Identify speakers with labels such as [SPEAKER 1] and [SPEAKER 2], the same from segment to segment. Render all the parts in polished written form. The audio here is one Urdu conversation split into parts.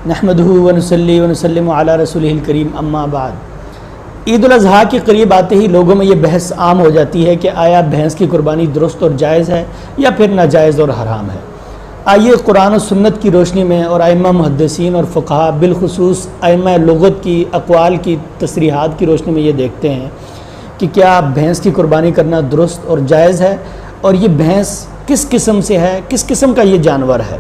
[SPEAKER 1] نحمدہ ونصلی ونسلم علی رسولہ الکریم اما بعد۔ عید الاضحیٰ کے قریب آتے ہی لوگوں میں یہ بحث عام ہو جاتی ہے کہ آیا بھینس کی قربانی درست اور جائز ہے یا پھر ناجائز اور حرام ہے۔ آئیے قرآن و سنت کی روشنی میں اور ائمہ محدثین اور فقہاء بالخصوص ائمہ لغت کی اقوال کی تصریحات کی روشنی میں یہ دیکھتے ہیں کہ کیا بھینس کی قربانی کرنا درست اور جائز ہے، اور یہ بھینس کس قسم سے ہے، کس قسم کا یہ جانور ہے۔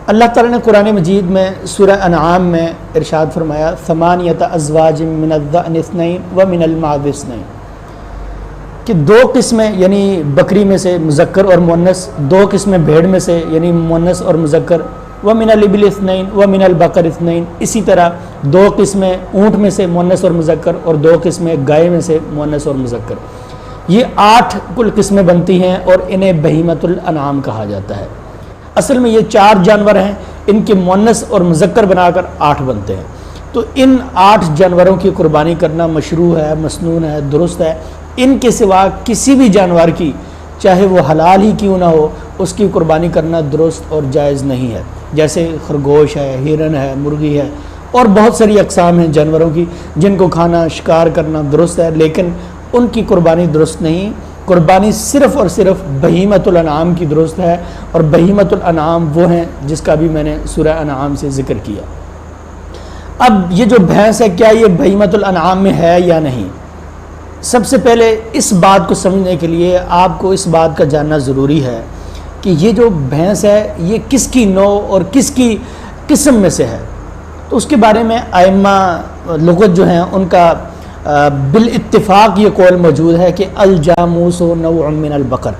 [SPEAKER 1] اللہ تعالیٰ نے قرآن مجید میں سورہ انعام میں ارشاد فرمایا ثمانیۃ ازواج من الضأن اثنین ومن المعز اثنین، کہ دو قسمیں یعنی بکری میں سے مذکر اور مؤنث، دو قسمیں بھیڑ میں سے یعنی مؤنث اور مذکر، ومن الابل اثنین ومن البقر اثنین، اسی طرح دو قسمیں اونٹ میں سے مؤنث اور مذکر اور دو قسمیں گائے میں سے مؤنث اور مذکر۔ یہ 8 کل قسمیں بنتی ہیں اور انہیں بہیمۃ الانعام کہا جاتا ہے۔ اصل میں یہ 4 جانور ہیں، ان کے مؤنث اور مذکر بنا کر 8 بنتے ہیں۔ تو ان 8 جانوروں کی قربانی کرنا مشروع ہے، مسنون ہے، درست ہے۔ ان کے سوا کسی بھی جانور کی، چاہے وہ حلال ہی کیوں نہ ہو، اس کی قربانی کرنا درست اور جائز نہیں ہے۔ جیسے خرگوش ہے، ہرن ہے، مرغی ہے، اور بہت ساری اقسام ہیں جانوروں کی جن کو کھانا، شکار کرنا درست ہے، لیکن ان کی قربانی درست نہیں۔ قربانی صرف اور صرف بہیمۃ الانعام کی درست ہے، اور بہیمۃ الانعام وہ ہیں جس کا بھی میں نے سورہ انعام سے ذکر کیا۔ اب یہ جو بھینس ہے، کیا یہ بہیمۃ الانعام میں ہے یا نہیں؟ سب سے پہلے اس بات کو سمجھنے کے لیے آپ کو اس بات کا جاننا ضروری ہے کہ یہ جو بھینس ہے یہ کس کی نوع اور کس کی قسم میں سے ہے۔ تو اس کے بارے میں ائمہ لغت جو ہیں ان کا بالاتفاق یہ قول موجود ہے کہ الجاموس نوع من البقر،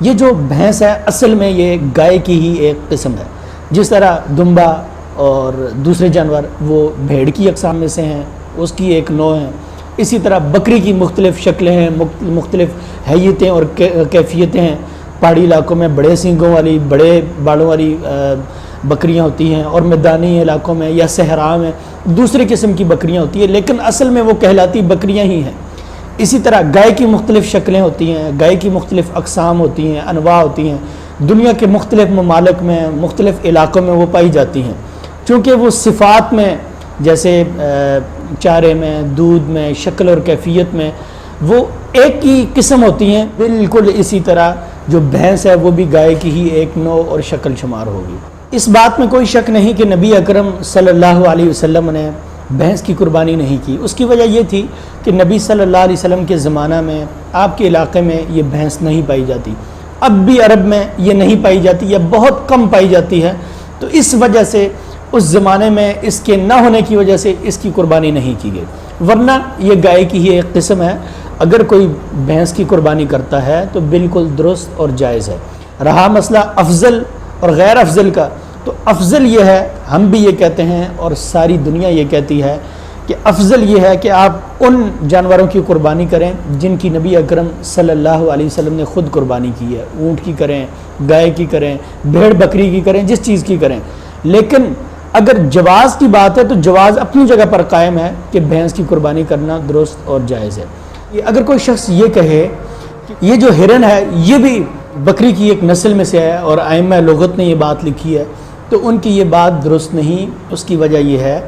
[SPEAKER 1] یہ جو بھینس ہے اصل میں یہ گائے کی ہی ایک قسم ہے۔ جس طرح دمبا اور دوسرے جانور وہ بھیڑ کی اقسام میں سے ہیں، اس کی ایک نوع ہے۔ اسی طرح بکری کی مختلف شکلیں ہیں، مختلف حیتیں اور کیفیتیں ہیں۔ پہاڑی علاقوں میں بڑے سینگوں والی، بڑے بالوں والی بکریاں ہوتی ہیں، اور میدانی علاقوں میں یا صحرا میں دوسرے قسم کی بکریاں ہوتی ہیں، لیکن اصل میں وہ کہلاتی بکریاں ہی ہیں۔ اسی طرح گائے کی مختلف شکلیں ہوتی ہیں، گائے کی مختلف اقسام ہوتی ہیں، انواع ہوتی ہیں، دنیا کے مختلف ممالک میں، مختلف علاقوں میں وہ پائی جاتی ہیں، چونکہ وہ صفات میں جیسے چارے میں، دودھ میں، شکل اور کیفیت میں وہ ایک ہی قسم ہوتی ہیں۔ بالکل اسی طرح جو بھینس ہے وہ بھی گائے کی ہی ایک نوع اور شکل شمار ہوگی۔ اس بات میں کوئی شک نہیں کہ نبی اکرم صلی اللہ علیہ وسلم نے بھینس کی قربانی نہیں کی۔ اس کی وجہ یہ تھی کہ نبی صلی اللہ علیہ وسلم کے زمانہ میں آپ کے علاقے میں یہ بھینس نہیں پائی جاتی، اب بھی عرب میں یہ نہیں پائی جاتی یا بہت کم پائی جاتی ہے، تو اس وجہ سے اس زمانے میں اس کے نہ ہونے کی وجہ سے اس کی قربانی نہیں کی گئی، ورنہ یہ گائے کی ہی ایک قسم ہے۔ اگر کوئی بھینس کی قربانی کرتا ہے تو بالکل درست اور جائز ہے۔ رہا مسئلہ افضل اور غیر افضل کا، تو افضل یہ ہے، ہم بھی یہ کہتے ہیں اور ساری دنیا یہ کہتی ہے کہ افضل یہ ہے کہ آپ ان جانوروں کی قربانی کریں جن کی نبی اکرم صلی اللہ علیہ وسلم نے خود قربانی کی ہے۔ اونٹ کی کریں، گائے کی کریں، بھیڑ بکری کی کریں، جس چیز کی کریں۔ لیکن اگر جواز کی بات ہے تو جواز اپنی جگہ پر قائم ہے کہ بھینس کی قربانی کرنا درست اور جائز ہے۔ اگر کوئی شخص یہ کہے کہ یہ جو ہرن ہے یہ بھی بکری کی ایک نسل میں سے ہے اور ائمہ لغت نے یہ بات لکھی ہے، تو ان کی یہ بات درست نہیں۔ اس کی وجہ یہ ہے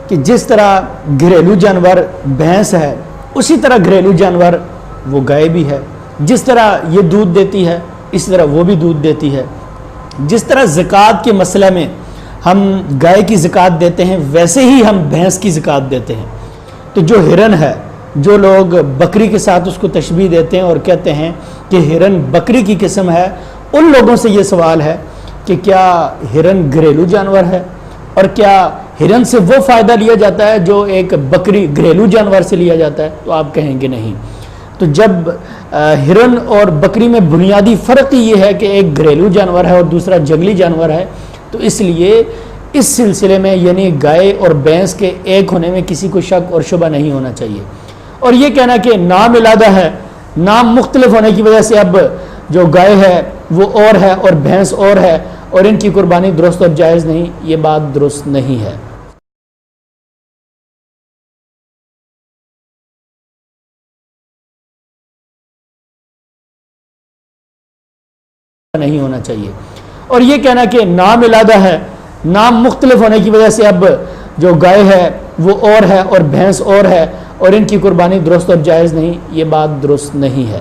[SPEAKER 1] کہ جس طرح گھریلو جانور بھینس ہے، اسی طرح گھریلو جانور وہ گائے بھی ہے۔ جس طرح یہ دودھ دیتی ہے اس طرح وہ بھی دودھ دیتی ہے۔ جس طرح زکوٰۃ کے مسئلہ میں ہم گائے کی زکوٰۃ دیتے ہیں، ویسے ہی ہم بھینس کی زکوٰۃ دیتے ہیں۔ تو جو ہرن ہے، جو لوگ بکری کے ساتھ اس کو تشبیہ دیتے ہیں اور کہتے ہیں کہ ہرن بکری کی قسم ہے، ان لوگوں سے یہ سوال ہے کہ کیا ہرن گھریلو جانور ہے، اور کیا ہرن سے وہ فائدہ لیا جاتا ہے جو ایک بکری گھریلو جانور سے لیا جاتا ہے؟ تو آپ کہیں گے نہیں۔ تو جب ہرن اور بکری میں بنیادی فرق ہی یہ ہے کہ ایک گھریلو جانور ہے اور دوسرا جنگلی جانور ہے، تو اس لیے اس سلسلے میں یعنی گائے اور بھینس کے ایک ہونے میں کسی کو شک اور شبہ نہیں ہونا چاہیے۔ اور یہ کہنا کہ نام علادہ ہے، نام مختلف ہونے کی وجہ سے اب جو گائے ہے وہ اور ہے اور بھینس اور ہے اور ان کی قربانی درست اور جائز نہیں، یہ بات درست نہیں ہے۔ نہیں ہونا چاہیے۔ اور یہ کہنا کہ نام علادہ ہے، نام مختلف ہونے کی وجہ سے اب جو گائے ہے وہ اور ہے اور بھینس اور ہے اور ان کی قربانی درست اور جائز نہیں، یہ بات درست نہیں ہے۔